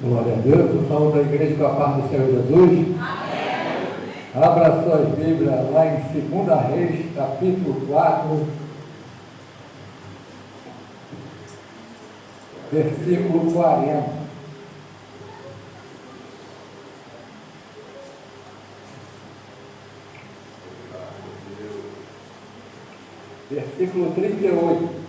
Glória a Deus, o saúde da igreja com a paz do Senhor Jesus. Amém. Abra suas Bíblias lá em 2 Reis, capítulo 4, versículo 40. Versículo 38.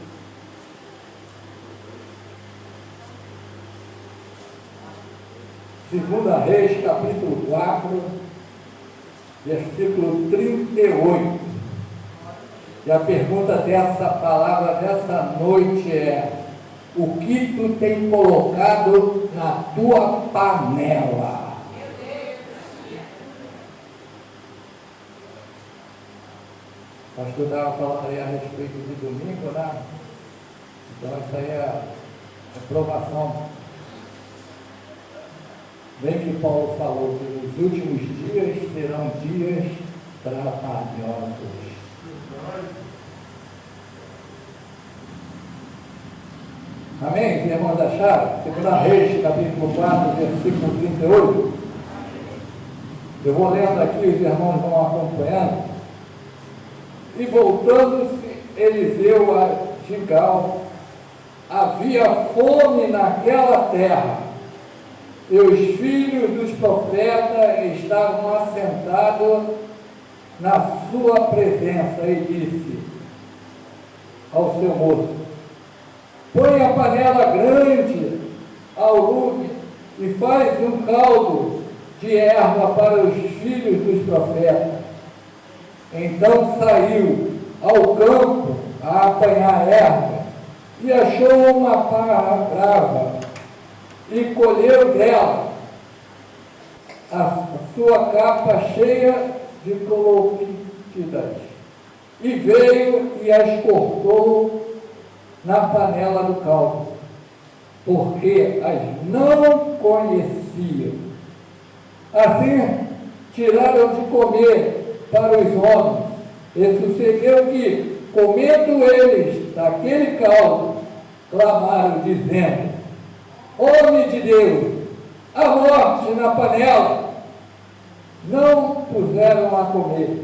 Segunda Reis, capítulo 4, versículo 38. E a pergunta dessa palavra dessa noite é: o que tu tem colocado na tua panela? O pastor estava falando aí a respeito do domingo, né? Então essa aí é a provação. Bem que Paulo falou que os últimos dias serão dias trabalhosos. Amém? Os irmãos acharam? 2 Reis, capítulo 4, versículo 38. Eu vou lendo aqui, os irmãos vão acompanhando. E voltando-se Eliseu a Gigal, havia fome naquela terra, e os filhos dos profetas estavam assentados na sua presença, e disse ao seu moço: põe a panela grande ao lume e faz um caldo de erva para os filhos dos profetas. Então saiu ao campo a apanhar erva e achou uma parra brava e colheu dela a sua capa cheia de coloctidas, e veio e as cortou na panela do caldo, porque as não conheciam. Assim tiraram de comer para os homens, e sucedeu que, comendo eles daquele caldo, clamaram, dizendo: homem de Deus, a morte na panela. Não puseram a comer.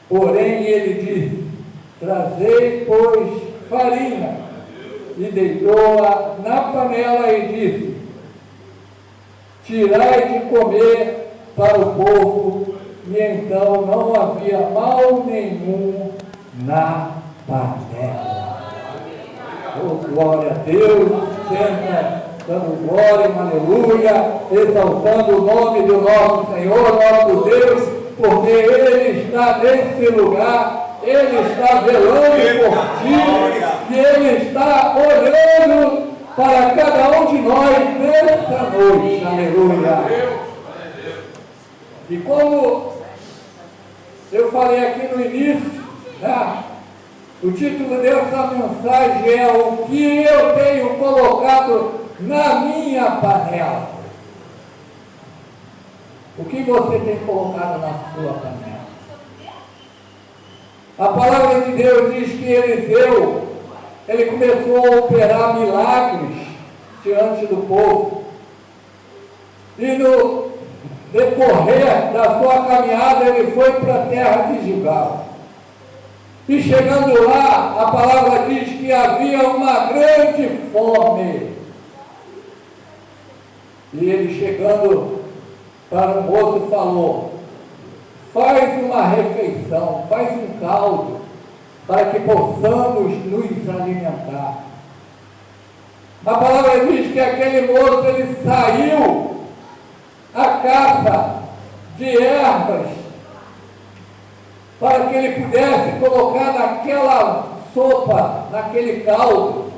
Porém ele disse: trazei, pois, farinha. E deitou-a na panela e disse: tirai de comer para o povo. E então não havia mal nenhum na panela. Oh, glória a Deus. Senta dando glória, aleluia, exaltando o nome do nosso Senhor, nosso Deus, porque Ele está nesse lugar, Ele está velando por ti, e Ele está olhando para cada um de nós nessa noite, aleluia. E como eu falei aqui no início, né? O título dessa mensagem é: o que eu tenho colocado na minha panela. O que você tem colocado na sua panela? A palavra de Deus diz que Eliseu, ele começou a operar milagres diante do povo, e no decorrer da sua caminhada ele foi para a terra de Gigal. E chegando lá, a palavra diz que havia uma grande fome. E ele, chegando para o moço, falou: faz uma refeição, faz um caldo, para que possamos nos alimentar. A palavra diz que aquele moço, ele saiu à caça de ervas, para que ele pudesse colocar naquela sopa, naquele caldo,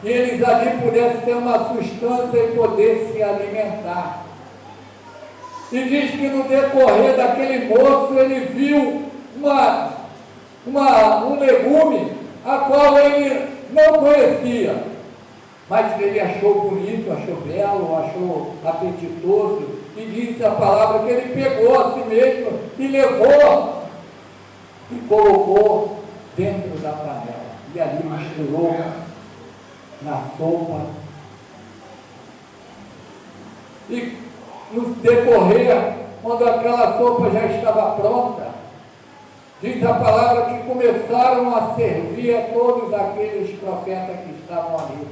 e eles ali pudessem ter uma sustância e poder se alimentar. E diz que no decorrer daquele moço ele viu um legume a qual ele não conhecia, mas que ele achou bonito, achou belo, achou apetitoso, e disse a palavra que ele pegou a si mesmo e levou e colocou dentro da panela, e ali misturou na sopa. E no decorrer, quando aquela sopa já estava pronta, diz a palavra que começaram a servir a todos aqueles profetas que estavam ali.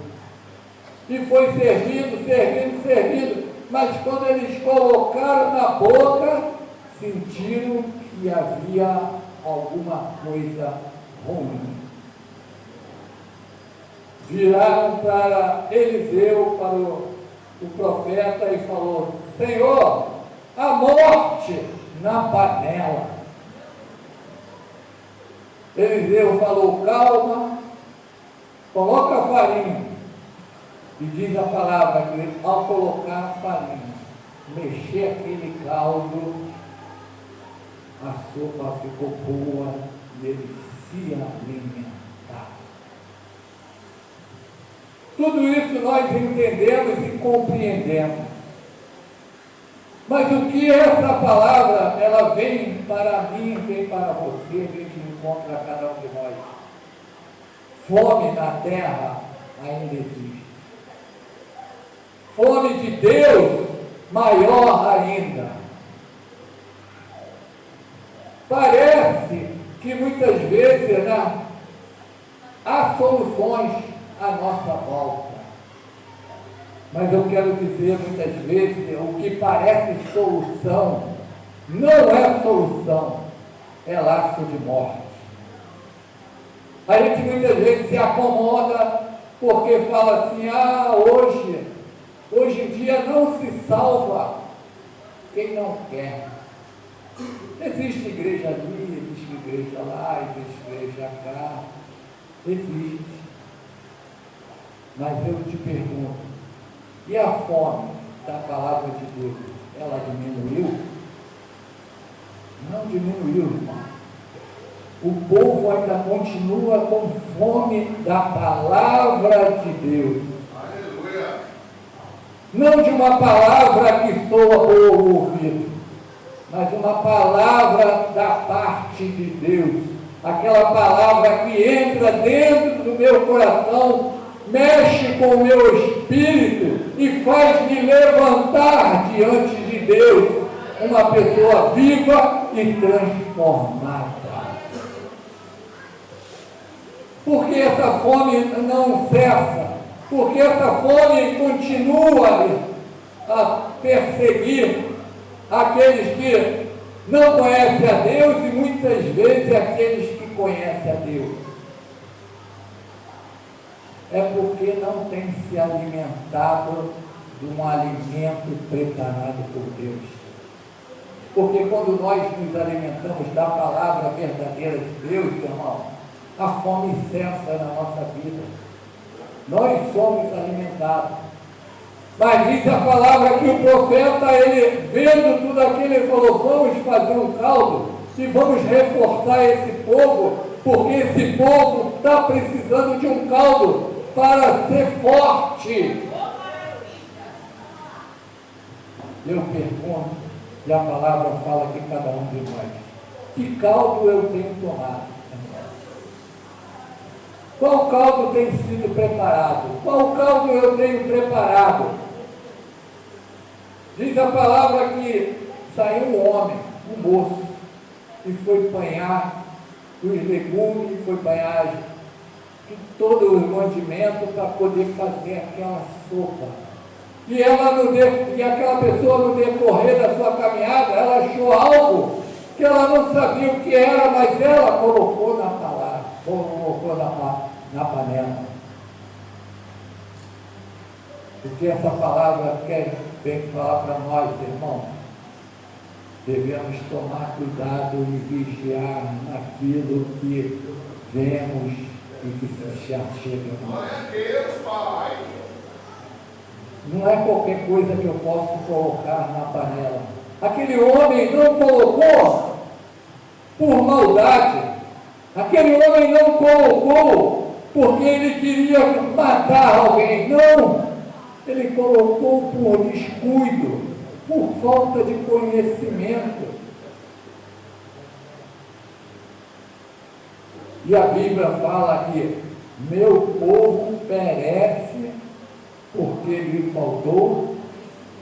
E foi servindo, mas quando eles colocaram na boca, sentiram que havia alguma coisa ruim. Viraram para Eliseu, para o profeta, e falou: Senhor, a morte na panela. Eliseu falou: calma, coloca a farinha. E diz a palavra que ao colocar a farinha, mexer aquele caldo, a sopa ficou boa e ele se alimentaram. Tudo isso nós entendemos e compreendemos. Mas o que essa palavra, ela vem para mim, vem para você, vem de encontro a cada um de nós. Fome na terra ainda existe. Fome de Deus maior ainda. Parece que muitas vezes, né, há soluções à nossa volta. Mas eu quero dizer, muitas vezes, o que parece solução, não é solução, é laço de morte. A gente muitas vezes se acomoda porque fala assim: hoje em dia não se salva quem não quer. Existe igreja ali, existe igreja lá, existe igreja cá, existe. Mas eu te pergunto, e a fome da palavra de Deus, ela diminuiu? Não diminuiu, irmão. O povo ainda continua com fome da palavra de Deus. Aleluia. Não de uma palavra que soa ao ouvido, mas uma palavra da parte de Deus. Aquela palavra que entra dentro do meu coração, mexe com o meu espírito e faz me levantar diante de Deus, uma pessoa viva e transformada. Porque essa fome não cessa, porque essa fome continua a perseguir aqueles que não conhecem a Deus e muitas vezes aqueles que conhecem a Deus. É porque não tem se alimentado de um alimento preparado por Deus. Porque quando nós nos alimentamos da palavra verdadeira de Deus, irmão, a fome cessa na nossa vida. Nós somos alimentados. Mas diz a palavra que o profeta, ele vendo tudo aquilo, ele falou: vamos fazer um caldo e vamos reforçar esse povo, porque esse povo está precisando de um caldo para ser forte. Eu pergunto, e a palavra fala que cada um de nós: que caldo eu tenho tomado? Qual caldo tem sido preparado? Qual caldo eu tenho preparado? Diz a palavra que saiu um homem, um moço, e foi apanhar os legumes, foi apanhar todo o mandimento para poder fazer aquela sopa. E aquela pessoa, no decorrer da sua caminhada, ela achou algo que ela não sabia o que era, mas ela colocou na palavra, colocou na panela. Porque essa palavra tem que falar para nós, irmãos. Devemos tomar cuidado e vigiar naquilo que vemos e que se chega a nós. Glória a Deus, Pai. Não é qualquer coisa que eu posso colocar na panela. Aquele homem não colocou por maldade. Aquele homem não colocou porque ele queria matar alguém. Não. Ele colocou por descuido, por falta de conhecimento. E a Bíblia fala que meu povo perece porque lhe faltou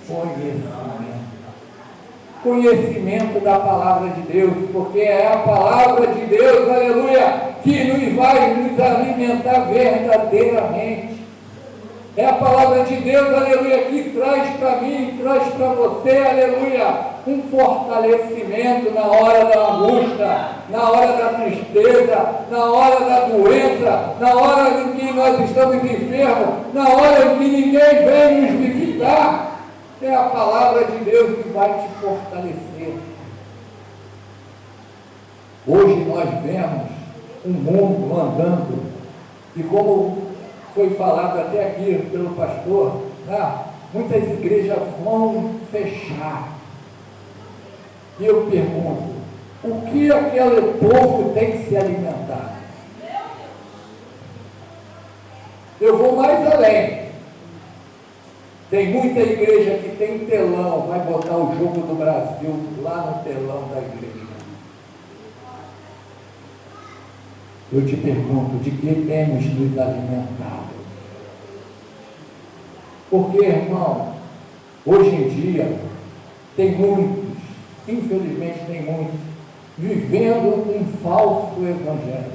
conhecimento. Conhecimento da palavra de Deus, porque é a palavra de Deus, aleluia, que nos vai nos alimentar verdadeiramente. É a palavra de Deus, aleluia, que traz para mim, traz para você, aleluia, um fortalecimento na hora da angústia, na hora da tristeza, na hora da doença, na hora em que nós estamos enfermos, na hora em que ninguém vem nos visitar. É a palavra de Deus que vai te fortalecer. Hoje nós vemos um mundo andando, e como foi falado até aqui pelo pastor, muitas igrejas vão fechar. E eu pergunto, o que aquele povo tem que se alimentar? Eu vou mais além. Tem muita igreja que tem telão, vai botar o jogo do Brasil lá no telão da igreja. Eu te pergunto, de que temos nos alimentado? Porque, irmão, hoje em dia, tem muitos, infelizmente tem muitos, vivendo um falso evangelho,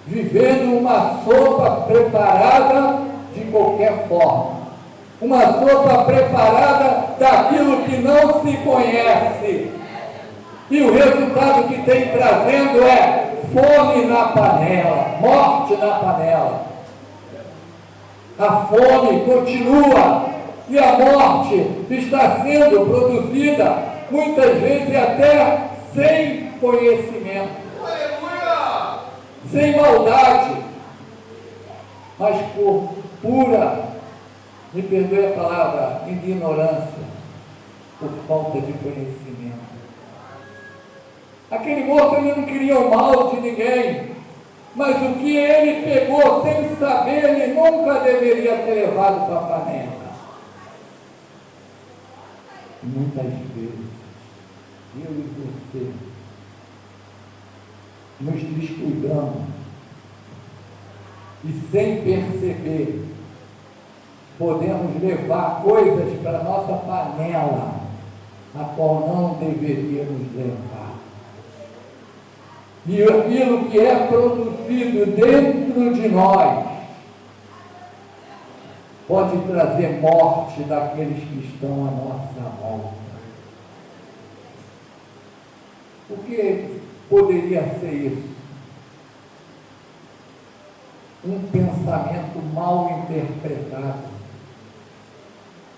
vivendo uma sopa preparada de qualquer forma, uma sopa preparada daquilo que não se conhece, e o resultado que tem trazendo é fome na panela, morte na panela. A fome continua e a morte está sendo produzida, muitas vezes até sem conhecimento, sem maldade, mas por pura, me perdoe a palavra, ignorância, por falta de conhecimento. Aquele moço, ele não queria o mal de ninguém, mas o que ele pegou sem saber, ele nunca deveria ter levado para a panela. Muitas vezes, eu e você, nos descuidamos e sem perceber, podemos levar coisas para a nossa panela, a qual não deveríamos levar. E aquilo que é produzido dentro de nós pode trazer morte daqueles que estão à nossa volta. O que poderia ser isso? Um pensamento mal interpretado.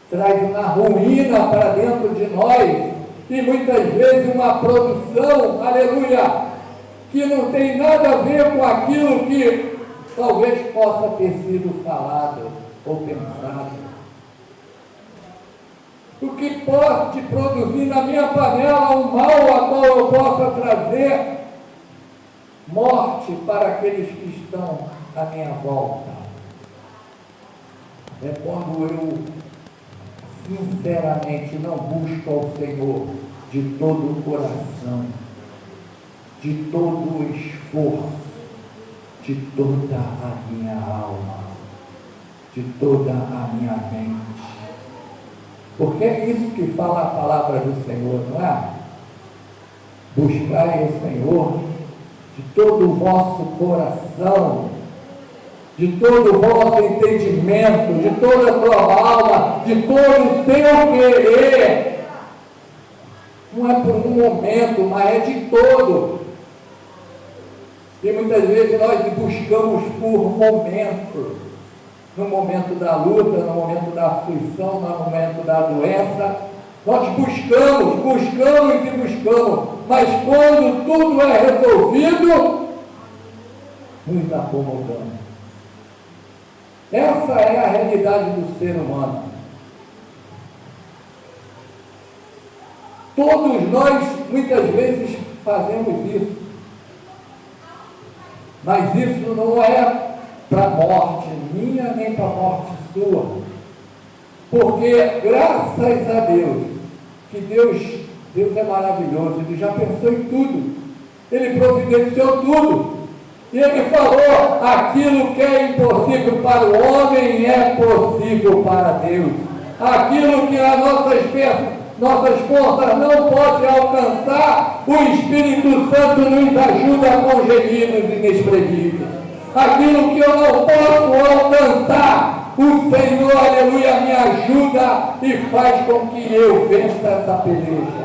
Traz uma ruína para dentro de nós e muitas vezes uma produção, aleluia, que não tem nada a ver com aquilo que talvez possa ter sido falado ou pensado. O que pode produzir na minha panela um mal a qual eu possa trazer morte para aqueles que estão à minha volta. É quando eu sinceramente não busco ao Senhor de todo o coração, de todo o esforço, de toda a minha alma, de toda a minha mente. Porque é isso que fala a palavra do Senhor, não é? Buscai o Senhor de todo o vosso coração, de todo o vosso entendimento, de toda a tua alma, de todo o seu querer. Não é por um momento, mas é de todo. E muitas vezes nós buscamos por momentos, no momento da luta, no momento da aflição, no momento da doença, nós buscamos e buscamos, mas quando tudo é resolvido, nos acomodamos. Essa é a realidade do ser humano. Todos nós, muitas vezes, fazemos isso. Mas isso não é para a morte minha, nem para a morte sua. Porque, graças a Deus, que Deus é maravilhoso, Ele já pensou em tudo. Ele providenciou tudo. E Ele falou, aquilo que é impossível para o homem é possível para Deus. Aquilo que as nossas nossas forças não podem alcançar, o Espírito Santo nos ajuda com gemidos inexprimíveis. Aquilo que eu não posso alcançar, o Senhor, aleluia, me ajuda e faz com que eu vença essa peleja.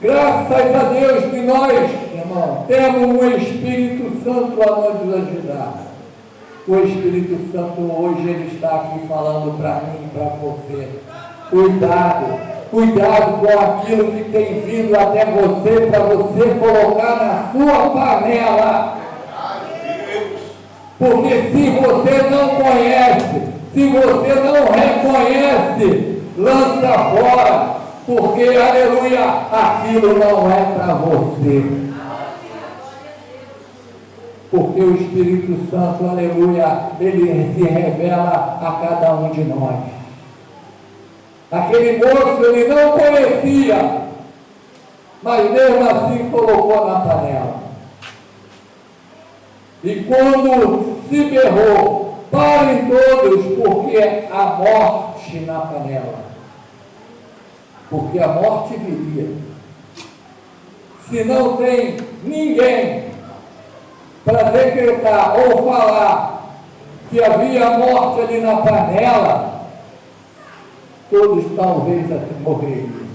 Graças a Deus que nós, irmão, temos um Espírito Santo a nos ajudar. O Espírito Santo hoje ele está aqui falando para mim e para você. Cuidado com aquilo que tem vindo até você, para você colocar na sua panela. Porque se você não conhece, se você não reconhece, lança fora. Porque, aleluia, aquilo não é para você. Porque o Espírito Santo, aleluia, ele se revela a cada um de nós. Aquele moço ele não conhecia, mas mesmo assim colocou na panela. E quando se berrou, parem todos, porque há morte na panela. Porque a morte viria. Se não tem ninguém para decretar ou falar que havia morte ali na panela, todos talvez até morreriam.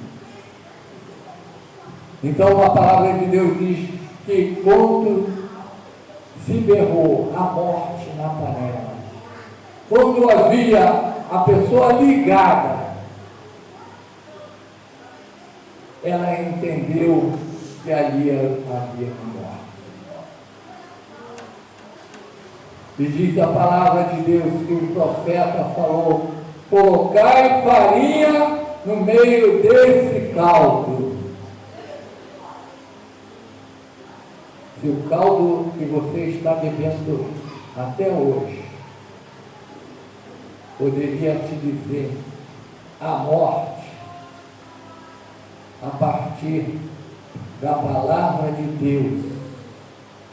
Então a palavra de Deus diz que quando se berrou a morte na panela, quando havia a pessoa ligada, ela entendeu que ali havia morte. E diz a palavra de Deus que o profeta falou: colocai farinha no meio desse caldo. Se o caldo que você está bebendo até hoje poderia te dizer a morte, a partir da palavra de Deus,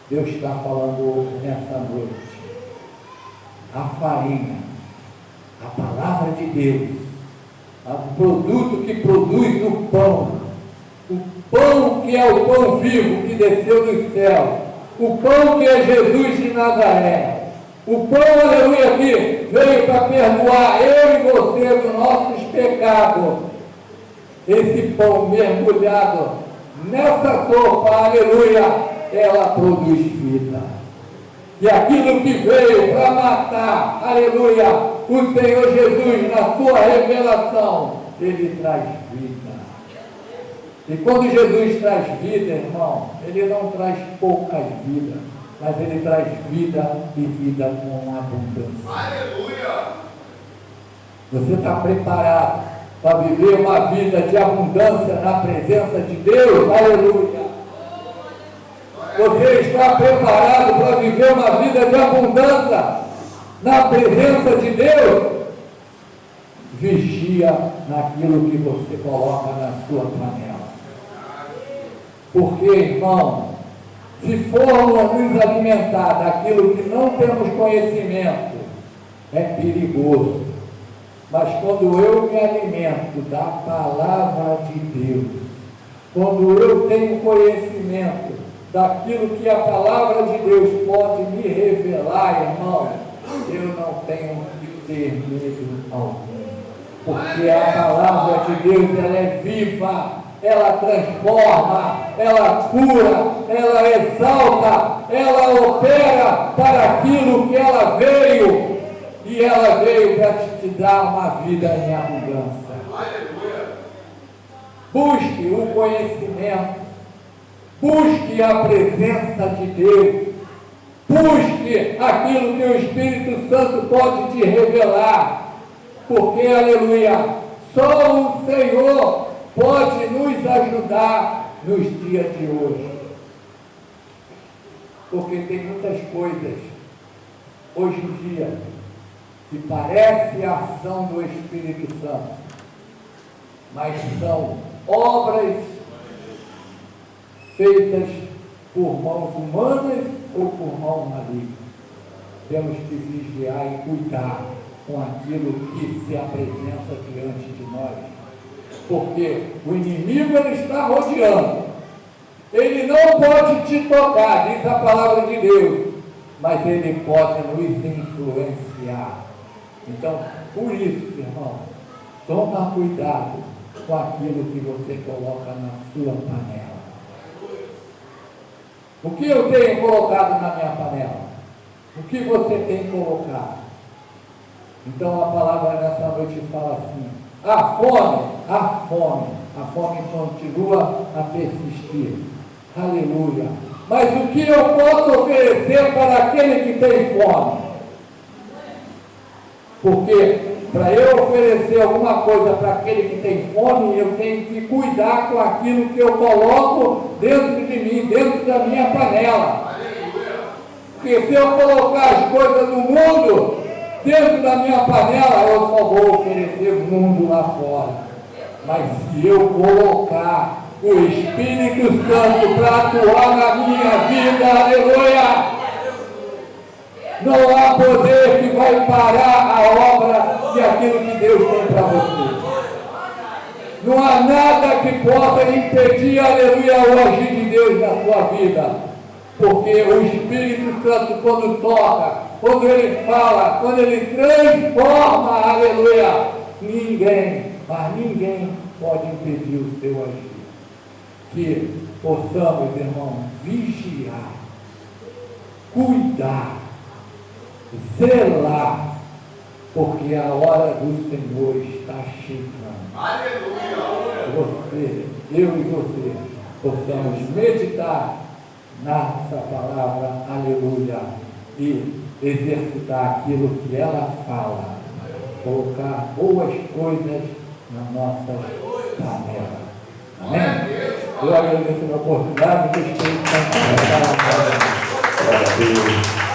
Deus está falando nessa noite. A farinha, a palavra de Deus, o produto que produz o pão que é o pão vivo que desceu do céu, o pão que é Jesus de Nazaré, o pão, aleluia, que veio para perdoar eu e você dos nossos pecados. Esse pão mergulhado nessa sopa, aleluia, ela produz vida. E aquilo que veio para matar, aleluia, o Senhor Jesus, na sua revelação, ele traz vida. E quando Jesus traz vida, irmão, ele não traz poucas vidas, mas ele traz vida e vida com abundância. Aleluia! Você está preparado para viver uma vida de abundância na presença de Deus? Aleluia! Você está preparado para viver uma vida de abundância na presença de Deus? Vigia naquilo que você coloca na sua panela. Porque, irmão, se formos nos alimentar daquilo que não temos conhecimento, é perigoso. Mas quando eu me alimento da palavra de Deus, quando eu tenho conhecimento daquilo que a palavra de Deus pode me revelar, irmão, eu não tenho que ter medo algum. Porque a palavra de Deus, ela é viva, ela transforma, ela cura, ela exalta, ela opera para aquilo que ela veio. E ela veio para te dar uma vida em abundância. Busque o conhecimento, busque a presença de Deus, busque aquilo que o Espírito Santo pode te revelar, porque, aleluia, só o Senhor pode nos ajudar nos dias de hoje. Porque tem muitas coisas hoje em dia que parece a ação do Espírito Santo, mas são obras feitas por mãos humanas ou por mãos malignas. Temos que vigiar e cuidar com aquilo que se apresenta diante de nós. Porque o inimigo ele está rodeando. Ele não pode te tocar, diz a palavra de Deus, mas ele pode nos influenciar. Então, por isso, irmão, toma cuidado com aquilo que você coloca na sua panela. O que eu tenho colocado na minha panela? O que você tem colocado? Então a palavra nessa noite fala assim: a fome continua a persistir. Aleluia. Mas o que eu posso oferecer para aquele que tem fome? Porque para eu oferecer alguma coisa para aquele que tem fome, eu tenho que cuidar com aquilo que eu coloco dentro de mim, dentro da minha panela. Porque se eu colocar as coisas do mundo dentro da minha panela, eu só vou oferecer o mundo lá fora. Mas se eu colocar o Espírito Santo para atuar na minha vida, aleluia, não há poder que vai parar a obra e aquilo que Deus tem para você. Não há nada que possa impedir, aleluia, o agir de Deus na sua vida. Porque o Espírito Santo, quando toca, quando ele fala, quando ele transforma, aleluia, ninguém pode impedir o seu agir. Que possamos, irmão, vigiar, cuidar, zelar, porque a hora do Senhor está chegando. Aleluia! Você, eu e você, possamos meditar nessa palavra, aleluia, e exercitar aquilo que ela fala, colocar boas coisas na nossa panela. Amém? Eu agradeço a oportunidade que o Espírito Santo. Glória a Deus.